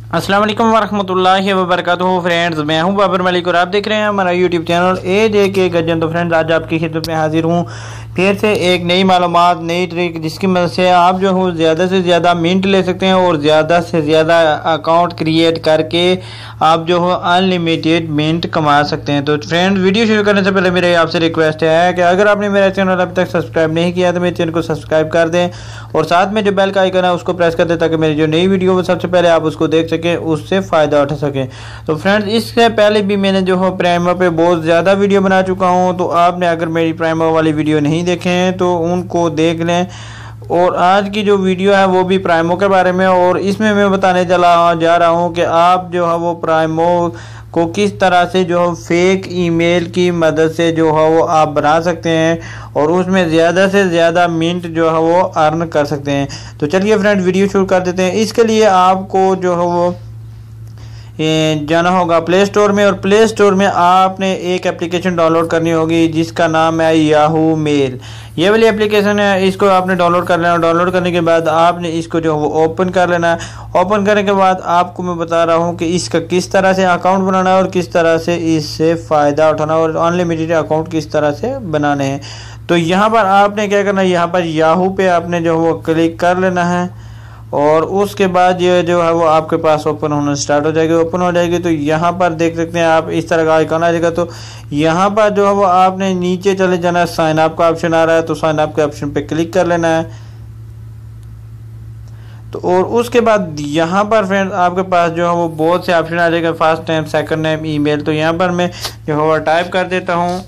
अस्सलाम वालेकुम वरहमतुल्लाहि वबरकातुहू। फ्रेंड्स, मैं हूं बाबर मलिक और आप देख रहे हैं हमारा यूट्यूब चैनल AJK गजन। तो फ्रेंड्स, आज आपकी खिदमत में हाजिर हूं फिर से एक नई मालूमात, नई ट्रिक, जिसकी मदद से आप जो हो ज़्यादा से ज़्यादा मिनट ले सकते हैं और ज़्यादा से ज़्यादा अकाउंट क्रिएट करके आप जो हो अनलिमिटेड मिनट कमा सकते हैं। तो फ्रेंड्स, वीडियो शुरू करने से पहले मेरी आपसे रिक्वेस्ट है कि अगर आपने मेरा चैनल अभी तक सब्सक्राइब नहीं किया तो मेरे चैनल को सब्सक्राइब कर दें और साथ में जो बेल का आइकन है उसको प्रेस कर दें ताकि मेरी जो नई वीडियो हो सबसे पहले आप उसको देख सकें, उससे फ़ायदा उठा सकें। तो फ्रेंड्स, इससे पहले भी मैंने जो हो प्राइमर पे बहुत ज़्यादा वीडियो बना चुका हूँ, तो आपने अगर मेरी प्राइमर वाली वीडियो नहीं देखे हैं तो उनको देख लें। और आज की जो वीडियो है वो भी प्राइमो के बारे में, और इसमें मैं बताने जा रहा हूँ कि आप जो है वो प्राइमो को किस तरह से जो है फेक ईमेल की मदद से जो है वो आप बना सकते हैं और उसमें ज़्यादा से ज़्यादा मिनट जो है वो अर्न कर सकते हैं। तो चलिए फ्रेंड, वीडियो शुरू कर देते हैं। इसके लिए आपको जो है वो जाना होगा प्ले स्टोर में, और प्ले स्टोर में आपने एक एप्लीकेशन डाउनलोड करनी होगी जिसका नाम है याहू मेल। ये वाली एप्लीकेशन है, इसको आपने डाउनलोड कर लेना। डाउनलोड करने के बाद आपने इसको जो है वो ओपन कर लेना है। ओपन करने के बाद आपको मैं बता रहा हूँ कि इसका किस तरह से अकाउंट बनाना है और किस तरह से इससे फ़ायदा उठाना है और अनलिमिटेड अकाउंट किस तरह से बनाने हैं। तो यहाँ पर आपने क्या करना है, यहाँ पर याहू पे आपने जो वो क्लिक कर लेना है और उसके बाद ये जो है वो आपके पास ओपन होना स्टार्ट हो जाएगी। ओपन हो जाएगी तो यहाँ पर देख सकते हैं आप, इस तरह का आइकन आ जाएगा। तो यहाँ पर जो है वो आपने नीचे चले जाना है, साइन अप का ऑप्शन आ रहा है तो साइन अप के ऑप्शन पे क्लिक कर लेना है। तो और उसके बाद यहाँ पर फ्रेंड आपके पास जो है वो बहुत से ऑप्शन आ जाएगा, first name, second name, email. तो यहाँ पर मैं जो है वो टाइप कर देता हूँ,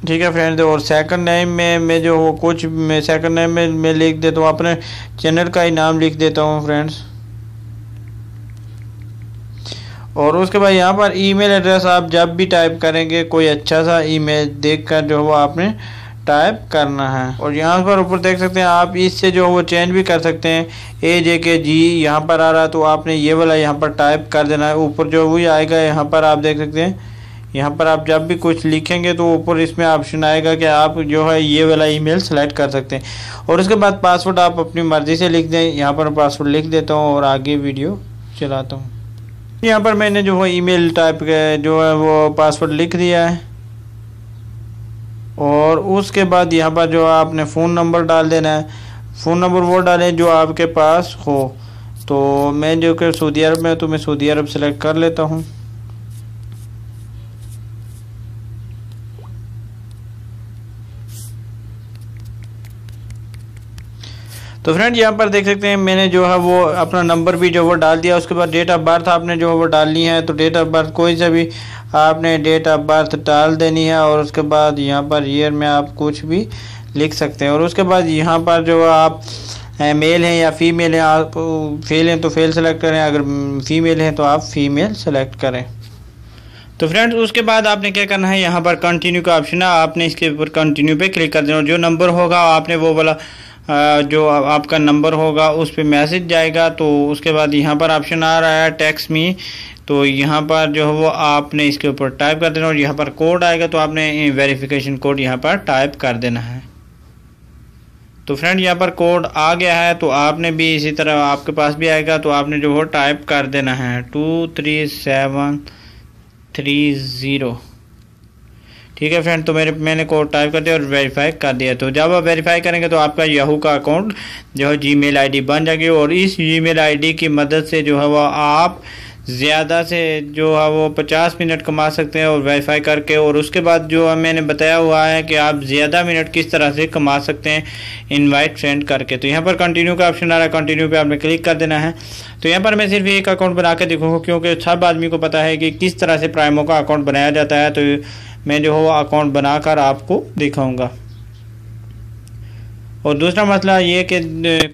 ठीक है फ्रेंड। और सेकंड नेम में मैं जो वो कुछ मैं सेकंड नेम में मैं लिख देता हूँ, अपने चैनल का ही नाम लिख देता हूँ फ्रेंड्स। और उसके बाद यहाँ पर ईमेल एड्रेस आप जब भी टाइप करेंगे कोई अच्छा सा ईमेल देखकर जो वो आपने टाइप करना है। और यहाँ पर ऊपर देख सकते हैं आप, इससे जो वो चेंज भी कर सकते हैं। AJKG यहाँ पर आ रहा है तो आपने ये वाला यहाँ पर टाइप कर देना है। ऊपर जो वही आएगा यहाँ पर आप देख सकते हैं, यहाँ पर आप जब भी कुछ लिखेंगे तो ऊपर इसमें ऑप्शन आएगा कि आप जो है ये वाला ईमेल सेलेक्ट कर सकते हैं। और उसके बाद पासवर्ड आप अपनी मर्ज़ी से लिख दें। यहाँ पर पासवर्ड लिख देता हूँ और आगे वीडियो चलाता हूँ। यहाँ पर मैंने जो है ईमेल टाइप जो है वो पासवर्ड लिख दिया है। और उसके बाद यहाँ पर जो आपने फ़ोन नंबर डाल देना है। फ़ोन नंबर वो डालें जो आपके पास हो। तो मैं जो कि सऊदी अरब में, तो मैं सऊदी अरब सेलेक्ट कर लेता हूँ। तो फ्रेंड, यहाँ पर देख सकते हैं मैंने जो है वो अपना नंबर भी जो वो डाल दिया। उसके बाद डेट ऑफ बर्थ आपने जो है वो डालनी है। तो डेट ऑफ बर्थ कोई सा भी आपने डेट ऑफ बर्थ डाल देनी है। और उसके बाद यहाँ पर ईयर में आप कुछ भी लिख सकते हैं। और उसके बाद यहाँ पर जो आप मेल हैं या फीमेल हैं, आप फेल हैं तो फेल सेलेक्ट करें, अगर फीमेल हैं तो आप फीमेल सेलेक्ट करें। तो फ्रेंड्स, उसके बाद आपने क्या करना है, यहाँ पर कंटिन्यू का ऑप्शन है, आपने इसके ऊपर कंटिन्यू पे क्लिक कर देना। जो नंबर होगा आपने वो वाला जो आपका नंबर होगा उस पर मैसेज जाएगा। तो उसके बाद यहाँ पर ऑप्शन आ रहा है टेक्स्ट मी, तो यहाँ पर जो है वो आपने इसके ऊपर टाइप कर देना। और यहाँ पर कोड आएगा तो आपने वेरिफिकेशन कोड यहाँ पर टाइप कर देना है। तो फ्रेंड, यहाँ पर कोड आ गया है तो आपने भी इसी तरह आपके पास भी आएगा तो आपने जो वो टाइप कर देना है 23730। ठीक है फ्रेंड, तो मैंने कोड टाइप कर दिया और वेरीफाई कर दिया। तो जब आप वेरीफाई करेंगे तो आपका याहू का अकाउंट जो है जीमेल आईडी बन जाएगी। और इस जीमेल आईडी की मदद से जो है वो आप ज़्यादा से जो है वो 50 मिनट कमा सकते हैं और वेरीफाई करके। और उसके बाद जो मैंने बताया हुआ है कि आप ज़्यादा मिनट किस तरह से कमा सकते हैं इनवाइट सेंड करके। तो यहाँ पर कंटिन्यू का ऑप्शन आ रहा है, कंटिन्यू पे आपने क्लिक कर देना है। तो यहाँ पर मैं सिर्फ एक अकाउंट बना के देखूँगा क्योंकि सब आदमी को पता है कि किस तरह से प्राइमो का अकाउंट बनाया जाता है। तो मैं जो हो अकाउंट बनाकर आपको दिखाऊंगा। और दूसरा मसला ये कि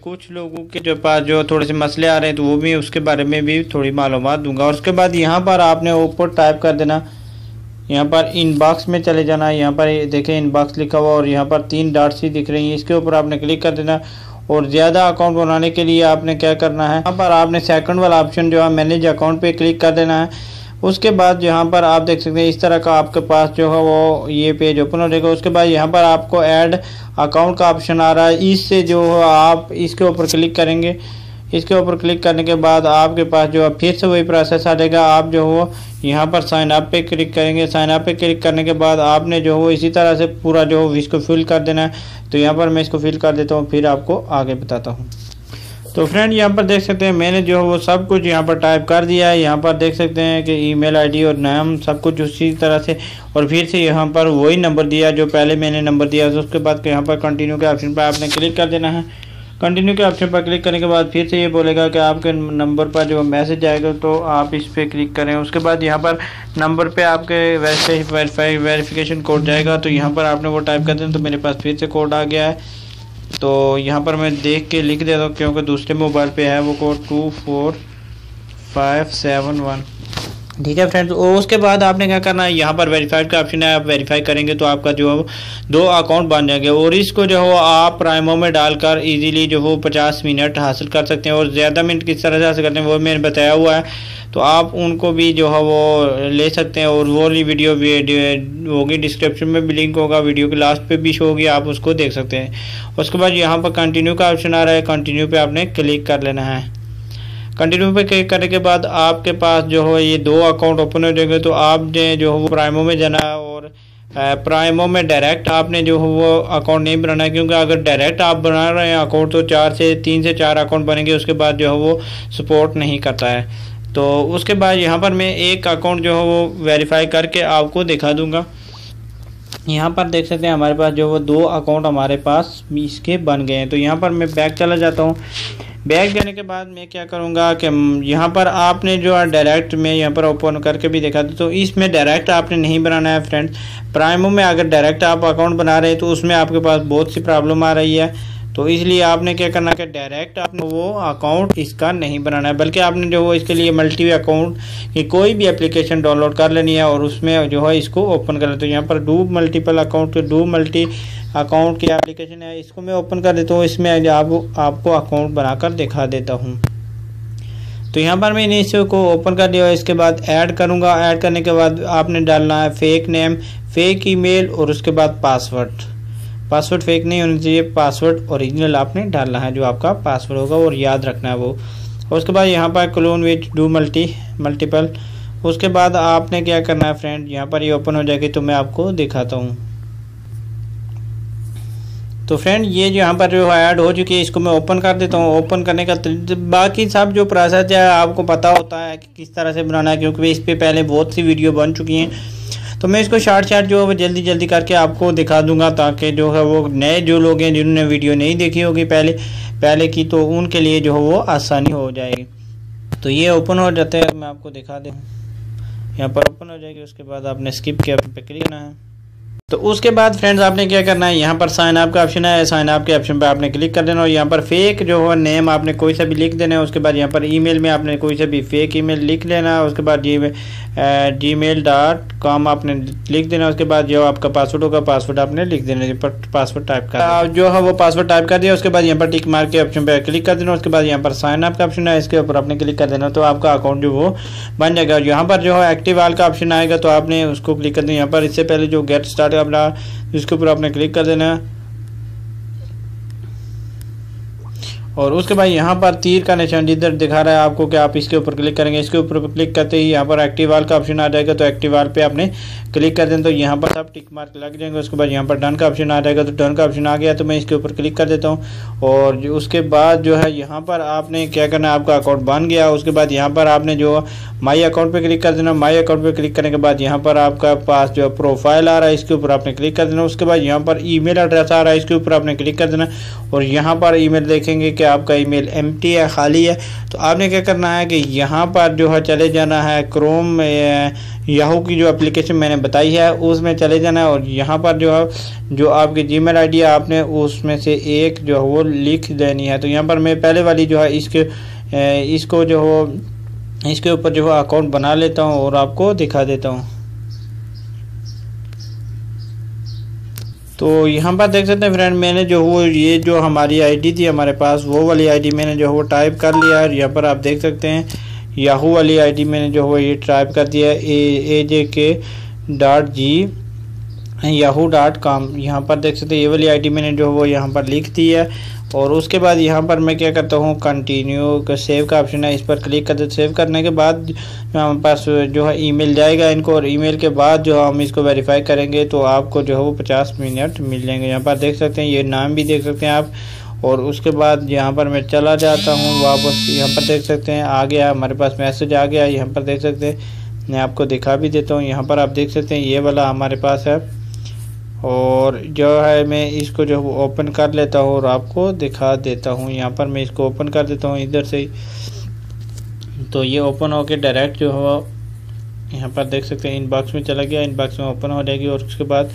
कुछ लोगों के जो पास जो थोड़े से मसले आ रहे हैं तो वो भी उसके बारे में भी थोड़ी मालूमात दूंगा। और उसके बाद यहाँ पर आपने ऊपर टाइप कर देना, यहाँ पर इनबॉक्स में चले जाना। यहाँ पर देखें इनबॉक्स लिखा हुआ और यहाँ पर 3 डॉट्स ही दिख रही हैं, इसके ऊपर आपने क्लिक कर देना। और ज़्यादा अकाउंट बनाने के लिए आपने क्या करना है, यहाँ पर आपने सेकंड वाला ऑप्शन जो है मैनेज अकाउंट पे क्लिक कर देना है। उसके बाद यहाँ पर आप देख सकते हैं इस तरह का आपके पास जो है वो ये पेज ओपन हो जाएगा। उसके बाद यहाँ पर आपको ऐड अकाउंट का ऑप्शन आ रहा है, इससे जो आप इसके ऊपर क्लिक करेंगे इसके ऊपर क्लिक करने के बाद आपके पास जो है फिर से वही प्रोसेस आ जाएगा। आप जो हो यहाँ पर साइन अप पे क्लिक करेंगे। साइन अप पे क्लिक करने के बाद आपने जो हो इसी तरह से पूरा जो हो इसको फिल कर देना है। तो यहाँ पर मैं इसको फिल कर देता हूँ, फिर आपको आगे बताता हूँ। तो फ्रेंड यहाँ पर देख सकते हैं मैंने जो है वो सब कुछ यहाँ पर टाइप कर दिया है। यहाँ पर देख सकते हैं कि ईमेल आईडी और नाम सब कुछ उसी तरह से, और फिर से यहाँ पर वही नंबर दिया जो पहले मैंने नंबर दिया। तो उसके बाद यहाँ पर कंटिन्यू के ऑप्शन पर आपने क्लिक कर देना है। कंटिन्यू के ऑप्शन पर क्लिक करने के बाद फिर से ये बोलेगा कि आपके नंबर पर जो मैसेज आएगा तो आप इस पर क्लिक करें। उसके बाद यहाँ पर नंबर पे आपके वेरिफिकेशन कोड जाएगा, तो यहाँ पर आपने वो टाइप कर देना। तो मेरे पास फिर से कोड आ गया है, तो यहाँ पर मैं देख के लिख देता हूँ क्योंकि दूसरे मोबाइल पे है वो कोड 24571। ठीक है फ्रेंड्स। और उसके बाद आपने क्या करना है, यहाँ पर वेरीफाइड का ऑप्शन है, आप वेरीफाई करेंगे तो आपका जो है 2 अकाउंट बन जाएंगे। और इसको जो हो आप प्राइमो में डालकर इजीली जो हो 50 मिनट हासिल कर सकते हैं। और ज़्यादा मिनट किस तरह से हासिल करते हैं वो मैंने बताया हुआ है, तो आप उनको भी जो है वो ले सकते हैं। और वो वाली वीडियो होगी, डिस्क्रिप्शन में भी लिंक होगा, वीडियो के लास्ट पे भी शो होगी, आप उसको देख सकते हैं। उसके बाद यहाँ पर कंटिन्यू का ऑप्शन आ रहा है, कंटिन्यू पे आपने क्लिक कर लेना है। कंटिन्यू पे क्लिक करने के बाद आपके पास जो है ये 2 अकाउंट ओपन हो जाएंगे। तो आपने जो है वो प्राइमो में जाना है, और प्राइमो में डायरेक्ट आपने जो है वो अकाउंट नहीं बनाना है, क्योंकि अगर डायरेक्ट आप बना रहे हैं अकाउंट तो 3 से 4 अकाउंट बनेंगे, उसके बाद जो है वो सपोर्ट नहीं करता है। तो उसके बाद यहाँ पर मैं एक अकाउंट जो है वो वेरीफाई करके आपको दिखा दूंगा। यहाँ पर देख सकते हैं हमारे पास जो वो 2 अकाउंट हमारे पास इसके बन गए हैं। तो यहाँ पर मैं बैक चला जाता हूँ। बैक जाने के बाद मैं क्या करूँगा कि यहाँ पर आपने जो है डायरेक्ट में यहाँ पर ओपन करके भी देखा था, तो इसमें डायरेक्ट आपने नहीं बनाना है फ्रेंड्स। प्राइमो में अगर डायरेक्ट आप अकाउंट बना रहे हैं तो उसमें आपके पास बहुत सी प्रॉब्लम आ रही है। तो इसलिए आपने क्या करना है कि डायरेक्ट आपने वो अकाउंट इसका नहीं बनाना है, बल्कि आपने जो वो इसके लिए मल्टी अकाउंट की कोई भी एप्लीकेशन डाउनलोड कर लेनी है और उसमें जो है इसको ओपन कर लेते हैं। यहाँ पर डू मल्टी अकाउंट की एप्लीकेशन है, इसको मैं ओपन कर देता हूँ। इसमें आपको अकाउंट बनाकर दिखा देता हूँ। तो यहाँ पर मैंने इसको ओपन कर दिया। इसके बाद ऐड करूँगा। ऐड करने के बाद आपने डालना है फेक नेम, फेक ईमेल और उसके बाद पासवर्ड फेक नहीं होना चाहिए, पासवर्ड ओरिजिनल आपने डालना है जो आपका पासवर्ड होगा, और याद रखना है वो। और उसके बाद यहाँ पर क्लोन विथ डू मल्टीपल। उसके बाद आपने क्या करना है फ्रेंड, यहाँ पर ये ओपन हो जाएगी तो मैं आपको दिखाता हूँ। तो फ्रेंड ये जो यहाँ पर जो ऐड हो चुकी है इसको मैं ओपन कर देता हूँ। ओपन करने का बाकी सब जो प्रोसेस है आपको पता होता है कि किस तरह से बनाना है, क्योंकि इस पर पहले बहुत सी वीडियो बन चुकी हैं। तो मैं इसको शार्ट जो है वो जल्दी करके आपको दिखा दूंगा, ताकि जो है वो नए जो लोग हैं जिन्होंने वीडियो नहीं देखी होगी पहले की, तो उनके लिए जो है वो आसानी हो जाएगी। तो ये ओपन हो जाते हैं, मैं आपको दिखा दूँ। यहाँ पर ओपन हो जाएगी। उसके बाद आपने स्किप के ऑप्शन पे क्लिक करना है। तो उसके बाद फ्रेंड्स आपने क्या करना है, यहाँ पर साइन अप का ऑप्शन है, साइन अप के ऑप्शन पर आपने क्लिक कर देना और यहाँ पर फेक जो है नेम आपने कोई सा भी लिख देना है। उसके बाद यहाँ पर ईमेल में आपने कोई सा भी फेक ईमेल लिख लेना है। उसके बाद gmail.com आपने लिख देना। उसके बाद जो आपका पासवर्ड होगा पासवर्ड आपने लिख देना, पासवर्ड टाइप कर जो है वो पासवर्ड टाइप कर दिया। उसके बाद यहाँ पर टिक मार्क के ऑप्शन पर क्लिक कर देना। उसके बाद यहाँ पर साइन अप का ऑप्शन है, इसके ऊपर आपने क्लिक कर देना, तो आपका अकाउंट जो वो बन जाएगा। यहाँ पर जो है एक्टिव वाल का ऑप्शन आएगा, तो आपने उसको क्लिक कर देना। यहाँ पर इससे पहले जो गेट स्टार्ट अपना इसके ऊपर आपने क्लिक कर देना है। और उसके बाद यहाँ पर तीर का निशान जिधर दिखा रहा है आपको कि आप इसके ऊपर क्लिक करेंगे, इसके ऊपर क्लिक करते ही यहाँ पर एक्टिव वाल का ऑप्शन आ जाएगा, तो एक्टिव वाल पे आपने क्लिक कर दें तो यहाँ पर सब टिक मार्क लग जाएंगे। उसके बाद यहाँ पर डन का ऑप्शन आ जाएगा, तो डन का ऑप्शन आ गया तो मैं इसके ऊपर क्लिक कर देता हूँ। और उसके बाद जो है यहाँ पर आपने क्या करना है, आपका अकाउंट बन गया। उसके बाद यहाँ पर आपने जो माई अकाउंट पे क्लिक कर देना। माई अकाउंट पे क्लिक करने के बाद यहाँ पर आपका पास जो प्रोफाइल आ रहा है इसके ऊपर आपने क्लिक कर देना। उसके बाद यहाँ पर ईमेल एड्रेस आ रहा है, इसके ऊपर आपने क्लिक कर देना। और यहाँ पर ईमेल देखेंगे कि आपका ईमेल एम्प्टी है, खाली है, तो आपने क्या करना है कि यहाँ पर जो है चले जाना है क्रोम याहू की जो एप्लीकेशन मैंने बताई है उसमें चले जाना है। और यहाँ पर जो है जो आपकी जीमेल आईडी है आपने उसमें से एक जो है वो लिख देनी है। तो यहाँ पर मैं पहले वाली जो है इसको जो हो इसके ऊपर जो है अकाउंट बना लेता हूँ और आपको दिखा देता हूँ। तो यहाँ पर देख सकते हैं फ्रेंड, मैंने जो वो ये जो हमारी आईडी थी हमारे पास वो वाली आईडी मैंने जो वो टाइप कर लिया है। यहाँ पर आप देख सकते हैं याहू वाली आईडी मैंने जो वो ये टाइप कर दिया है AJK.G yahoo.com। यहाँ पर देख सकते हैं ये वाली आईडी मैंने जो वो यहाँ पर लिख दी है। और उसके बाद यहाँ पर मैं क्या करता हूँ, कंटिन्यू का सेव का ऑप्शन है, इस पर क्लिक करते। सेव करने के बाद हमारे पास जो है ईमेल जाएगा इनको, और ईमेल के बाद जो हम इसको वेरीफाई करेंगे तो आपको जो है वो 50 मिनट मिल जाएंगे। यहाँ पर देख सकते हैं, ये नाम भी देख सकते हैं आप। और उसके बाद यहाँ पर मैं चला जाता हूँ वापस। यहाँ पर देख सकते हैं आ गया, हमारे पास मैसेज आ गया। यहाँ पर देख सकते हैं, मैं आपको दिखा भी देता हूँ। यहाँ पर आप देख सकते हैं ये वाला हमारे पास है। और जो है मैं इसको जो ओपन कर लेता हूँ और आपको दिखा देता हूँ। यहाँ पर मैं इसको ओपन कर देता हूँ इधर से ही, तो ये ओपन होके डायरेक्ट जो हो यहाँ पर देख सकते हैं इनबॉक्स में चला गया। इनबॉक्स में ओपन हो जाएगी। और उसके बाद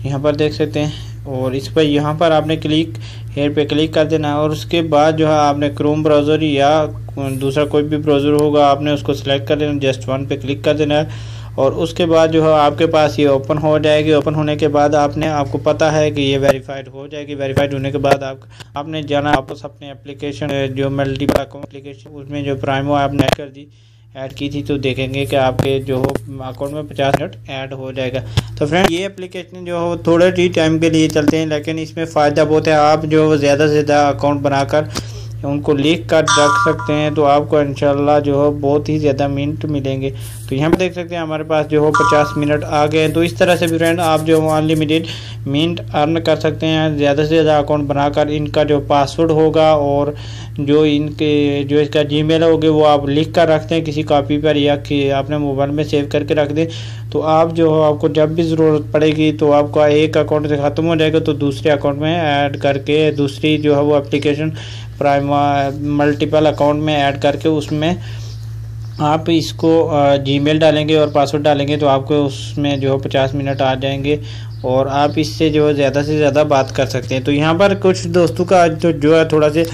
यहाँ पर देख सकते हैं, और इस पर यहाँ पर आपने क्लिक हेयर पे क्लिक कर देना है। और उसके बाद जो है आपने क्रोम ब्राउज़र या दूसरा कोई भी ब्राउज़र होगा आपने उसको सिलेक्ट कर देना, जस्ट वन पे क्लिक कर देना है। और उसके बाद जो है आपके पास ये ओपन हो जाएगी। ओपन होने के बाद आपको पता है कि ये वेरीफाइड हो जाएगी। वेरीफाइड होने के बाद आपने जाना वापस अपने एप्लीकेशन जो मल्टीपल अकाउंट एप्लीकेशन, उसमें जो प्राइमो आपने ऐड की थी, तो देखेंगे कि आपके जो हो अकाउंट में 50 मिनट ऐड हो जाएगा। तो फ्रेंड ये एप्लीकेशन जो हो थोड़े ही टाइम के लिए चलते हैं, लेकिन इसमें फ़ायदा बहुत है। आप जो है ज़्यादा से ज़्यादा अकाउंट बनाकर उनको लिख कर रख सकते हैं, तो आपको इंशाल्लाह जो है बहुत ही ज़्यादा मिनट मिलेंगे। तो यहाँ पर देख सकते हैं हमारे पास जो हो 50 मिनट आ गए हैं। तो इस तरह से भी फ्रेंड आप जो अनलिमिटेड मिनट अर्न कर सकते हैं ज़्यादा से ज़्यादा अकाउंट बनाकर। इनका जो पासवर्ड होगा और जो इसका जीमेल होगा वो आप लिख कर रखते हैं किसी कॉपी पर, या कि अपने मोबाइल में सेव करके रख दें। तो आप जो हो आपको जब भी ज़रूरत पड़ेगी तो आपका एक अकाउंट से ख़त्म हो जाएगा तो दूसरे अकाउंट में ऐड करके, दूसरी जो है वो एप्लीकेशन प्राइम मल्टीपल अकाउंट में ऐड करके उसमें आप इसको जीमेल डालेंगे और पासवर्ड डालेंगे तो आपको उसमें जो है 50 मिनट आ जाएंगे। और आप इससे जो है ज़्यादा से ज़्यादा बात कर सकते हैं। तो यहाँ पर कुछ दोस्तों का जो है थोड़ा से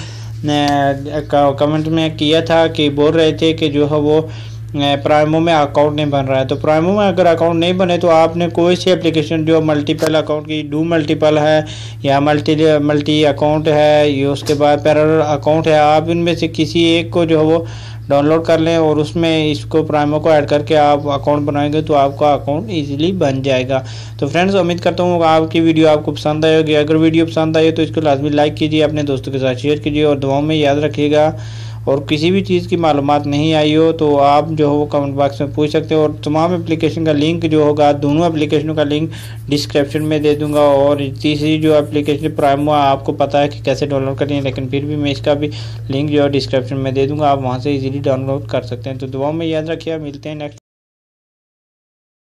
कमेंट में किया था कि बोल रहे थे कि जो है वो प्राइमो में अकाउंट नहीं बन रहा है। तो प्राइमो में अगर अकाउंट नहीं बने तो आपने कोई सी एप्लीकेशन जो मल्टीपल अकाउंट की डू मल्टीपल है या मल्टी अकाउंट है या उसके बाद पैरेलल अकाउंट है, आप इनमें से किसी एक को जो है वो डाउनलोड कर लें और उसमें इसको प्राइमो को ऐड करके आप अकाउंट बनाएंगे तो आपका अकाउंट इजीली बन जाएगा। तो फ्रेंड्स उम्मीद करता हूँ आपकी वीडियो आपको पसंद आई होगी। अगर वीडियो पसंद आई तो इसको लाजमी लाइक कीजिए, अपने दोस्तों के साथ शेयर कीजिए और दुआओं में याद रखिएगा। और किसी भी चीज़ की मालूमात नहीं आई हो तो आप जो हो कमेंट बॉक्स में पूछ सकते हो। और तमाम एप्लीकेशन का लिंक जो होगा, दोनों एप्लीकेशनों का लिंक डिस्क्रिप्शन में दे दूंगा। और तीसरी जो एप्लीकेशन प्राइमो आपको पता है कि कैसे डाउनलोड करनी है, लेकिन फिर भी मैं इसका भी लिंक जो है डिस्क्रिप्शन में दे दूंगा, आप वहाँ से इजीली डाउनलोड कर सकते हैं। तो दुआ में याद रखिए, मिलते हैं नेक्स्ट